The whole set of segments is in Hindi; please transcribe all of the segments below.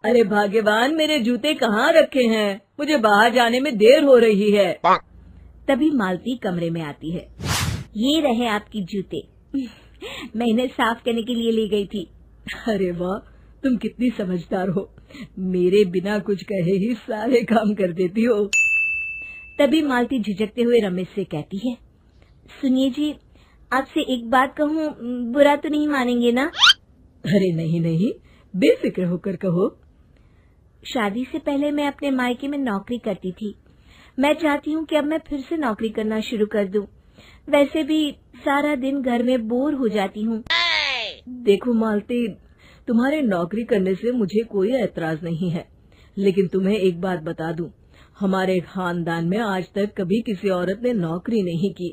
अरे भाग्यवान, मेरे जूते कहाँ रखे हैं? मुझे बाहर जाने में देर हो रही है। तभी मालती कमरे में आती है। ये रहे आपकी जूते। मैं इन्हें साफ करने के लिए ले गई थी। अरे वाह, तुम कितनी समझदार हो। मेरे बिना कुछ कहे ही सारे काम कर देती हो। तभी मालती झिझकते हुए रमेश से कहती है, सुनिए जी, आपसे एक बात कहूँ, बुरा तो नहीं मानेंगे ना? अरे नहीं नहीं, बेफिक्र होकर कहो। शादी से पहले मैं अपने मायके में नौकरी करती थी। मैं चाहती हूँ कि अब मैं फिर से नौकरी करना शुरू कर दूं। वैसे भी सारा दिन घर में बोर हो जाती हूँ। देखो मालती, तुम्हारे नौकरी करने से मुझे कोई ऐतराज नहीं है, लेकिन तुम्हें एक बात बता दूं, हमारे खानदान में आज तक कभी किसी औरत ने नौकरी नहीं की।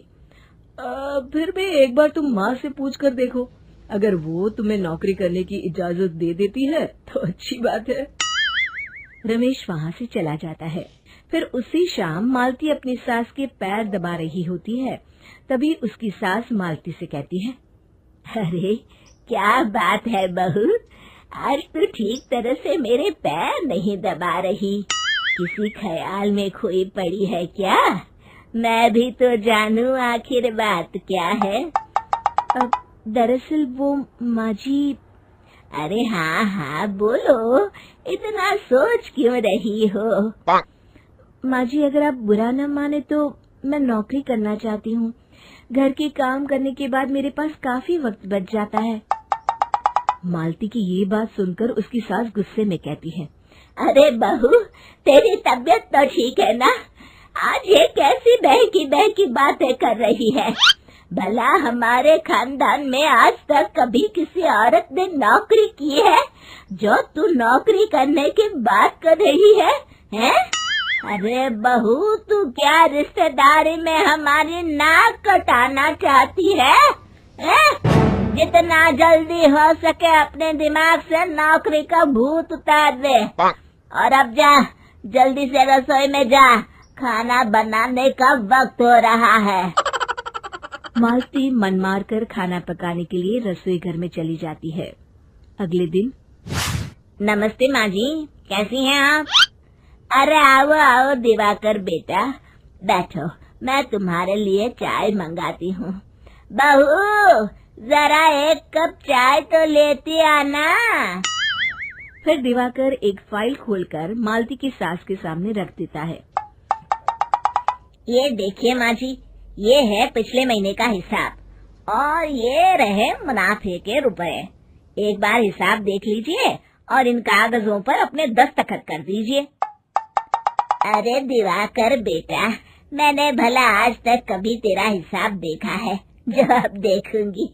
फिर भी एक बार तुम माँ से पूछ कर देखो, अगर वो तुम्हें नौकरी करने की इजाजत दे देती है तो अच्छी बात है। रमेश वहाँ से चला जाता है। फिर उसी शाम मालती अपनी सास के पैर दबा रही होती है। तभी उसकी सास मालती से कहती है, अरे क्या बात है बहू, आज तो ठीक तरह से मेरे पैर नहीं दबा रही। किसी ख्याल में खोई पड़ी है क्या? मैं भी तो जानूं आखिर बात क्या है। दरअसल वो माँ जी। अरे हाँ हाँ बोलो, इतना सोच क्यों रही हो? माँ जी, अगर आप बुरा न माने तो मैं नौकरी करना चाहती हूँ। घर के काम करने के बाद मेरे पास काफी वक्त बच जाता है। मालती की ये बात सुनकर उसकी सास गुस्से में कहती है, अरे बहू, तेरी तबीयत तो ठीक है ना? आज ये कैसी बहकी बातें कर रही है? भला हमारे खानदान में आज तक कभी किसी औरत ने नौकरी की है जो तू नौकरी करने की बात कर रही है, हैं? अरे बहू, तू क्या रिश्तेदारी में हमारी नाक कटाना चाहती है? जितना जल्दी हो सके अपने दिमाग से नौकरी का भूत उतार दे, और अब जा, जल्दी से रसोई में जा, खाना बनाने का वक्त हो रहा है। मालती मन मार कर खाना पकाने के लिए रसोई घर में चली जाती है। अगले दिन, नमस्ते माँ जी, कैसी हैं आप? अरे आओ आओ दिवाकर बेटा, बैठो, मैं तुम्हारे लिए चाय मंगाती हूँ। बहू, जरा एक कप चाय तो लेती आना। फिर दिवाकर एक फाइल खोलकर मालती की सास के सामने रख देता है। ये देखिए माँ जी, ये है पिछले महीने का हिसाब और ये रहे मुनाफे के रुपए। एक बार हिसाब देख लीजिए और इन कागजों पर अपने दस्तखत कर दीजिए। अरे दिवाकर बेटा, मैंने भला आज तक कभी तेरा हिसाब देखा है जो अब देखूंगी?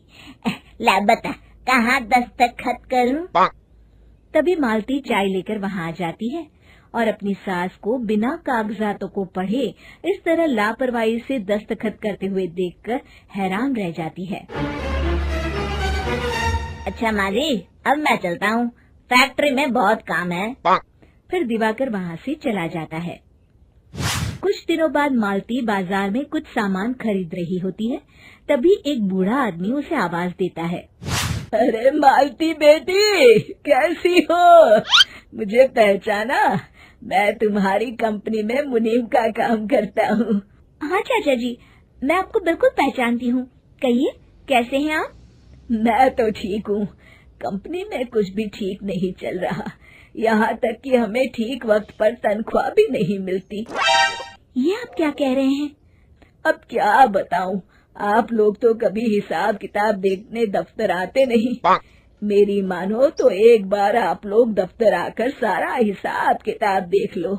ला बता, कहाँ दस्तखत करूं? तभी मालती चाय लेकर वहाँ आ जाती है और अपनी सास को बिना कागजातों को पढ़े इस तरह लापरवाही से दस्तखत करते हुए देखकर हैरान रह जाती है। अच्छा माँ जी, अब मैं चलता हूँ, फैक्ट्री में बहुत काम है। फिर दिवाकर वहाँ से चला जाता है। कुछ दिनों बाद मालती बाजार में कुछ सामान खरीद रही होती है। तभी एक बूढ़ा आदमी उसे आवाज देता है, अरे मालती बेटी, कैसी हो? मुझे पहचाना? मैं तुम्हारी कंपनी में मुनीम का काम करता हूँ। हाँ चाचा जी, मैं आपको बिल्कुल पहचानती हूँ। कहिए, कैसे हैं आप? मैं तो ठीक हूँ। कंपनी में कुछ भी ठीक नहीं चल रहा, यहाँ तक कि हमें ठीक वक्त पर तनख्वाह भी नहीं मिलती। ये आप क्या कह रहे हैं? अब क्या बताऊं, आप लोग तो कभी हिसाब किताब देखने दफ्तर आते नहीं। मेरी मानो तो एक बार आप लोग दफ्तर आकर सारा हिसाब किताब देख लो,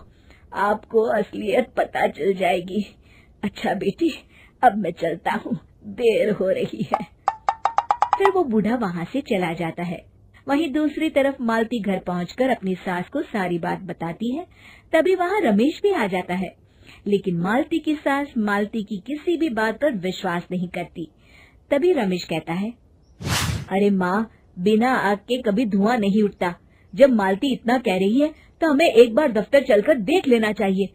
आपको असलियत पता चल जाएगी। अच्छा बेटी, अब मैं चलता हूँ, देर हो रही है। फिर वो बूढ़ा वहाँ से चला जाता है। वहीं दूसरी तरफ मालती घर पहुंचकर अपनी सास को सारी बात बताती है। तभी वहाँ रमेश भी आ जाता है, लेकिन मालती की सास मालती की किसी भी बात पर विश्वास नहीं करती। तभी रमेश कहता है, अरे माँ, बिना आग के कभी धुआं नहीं उठता। जब मालती इतना कह रही है तो हमें एक बार दफ्तर चलकर देख लेना चाहिए।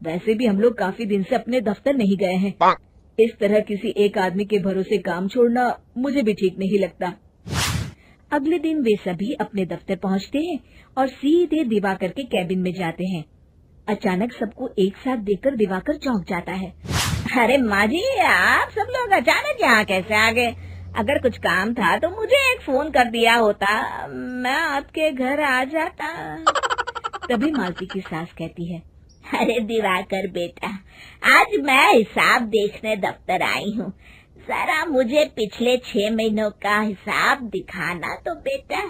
वैसे भी हम लोग काफी दिन से अपने दफ्तर नहीं गए हैं। इस तरह किसी एक आदमी के भरोसे काम छोड़ना मुझे भी ठीक नहीं लगता। अगले दिन वे सभी अपने दफ्तर पहुंचते हैं और सीधे दिवाकर के कैबिन में जाते हैं। अचानक सबको एक साथ देखकर दिवाकर चौंक जाता है। अरे माँ जी, आप सब लोग अचानक यहाँ कैसे आ गए? अगर कुछ काम था तो मुझे एक फोन कर दिया होता, मैं आपके घर आ जाता। तभी मालती की सास कहती है, अरे दिवाकर बेटा, आज मैं हिसाब देखने दफ्तर आई हूँ, जरा मुझे पिछले 6 महीनों का हिसाब दिखाना तो बेटा।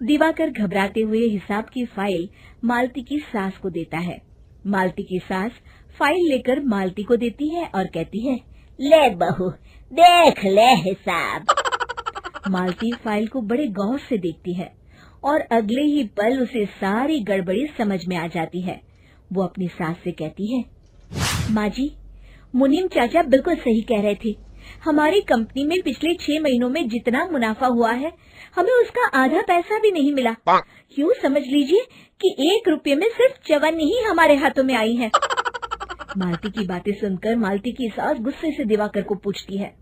दिवाकर घबराते हुए हिसाब की फाइल मालती की सास को देता है। मालती की सास फाइल लेकर मालती को देती है और कहती है, ले बहू, देख ले हिसाब। मालती फाइल को बड़े गौर से देखती है और अगले ही पल उसे सारी गड़बड़ी समझ में आ जाती है। वो अपनी सास से कहती है, माँ जी, मुनीम चाचा बिल्कुल सही कह रहे थे। हमारी कंपनी में पिछले 6 महीनों में जितना मुनाफा हुआ है, हमें उसका आधा पैसा भी नहीं मिला। यूँ समझ लीजिए कि 1 रुपये में सिर्फ चवन्नी ही हमारे हाथों में आई है। मालती की बातें सुनकर मालती की सास गुस्से से दिवाकर को पूछती है,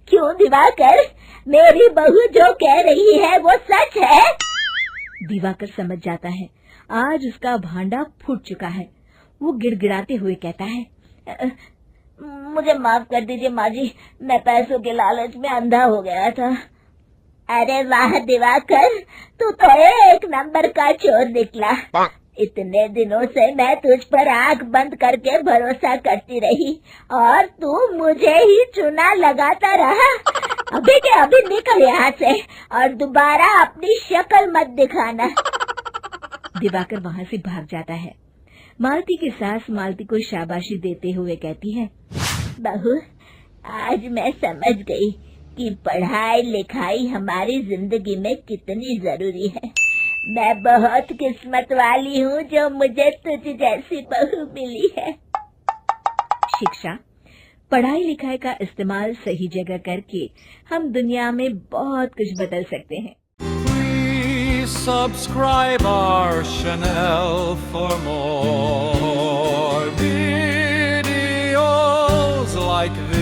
क्यों दिवाकर, मेरी बहू जो कह रही है वो सच है? दिवाकर समझ जाता है आज उसका भांडा फूट चुका है। वो गिड़गिड़ाते हुए कहता है, मुझे माफ कर दीजिए माँ जी, मैं पैसों के लालच में अंधा हो गया था। अरे वाह दिवाकर, तू तो 1 नंबर का चोर निकला। इतने दिनों से मैं तुझ पर आंख बंद करके भरोसा करती रही और तू मुझे ही चुना लगाता रहा। अभी के अभी निकल यहाँ से और दोबारा अपनी शक्ल मत दिखाना। दिवाकर वहाँ से भाग जाता है। मालती की सास मालती को शाबाशी देते हुए कहती है, बहू, आज मैं समझ गई कि पढ़ाई लिखाई हमारी जिंदगी में कितनी जरूरी है। मैं बहुत किस्मत वाली हूँ जो मुझे तुझ जैसी बहू मिली है। शिक्षा, पढ़ाई लिखाई का इस्तेमाल सही जगह करके हम दुनिया में बहुत कुछ बदल सकते हैं। Please subscribe our channel for more videos like this.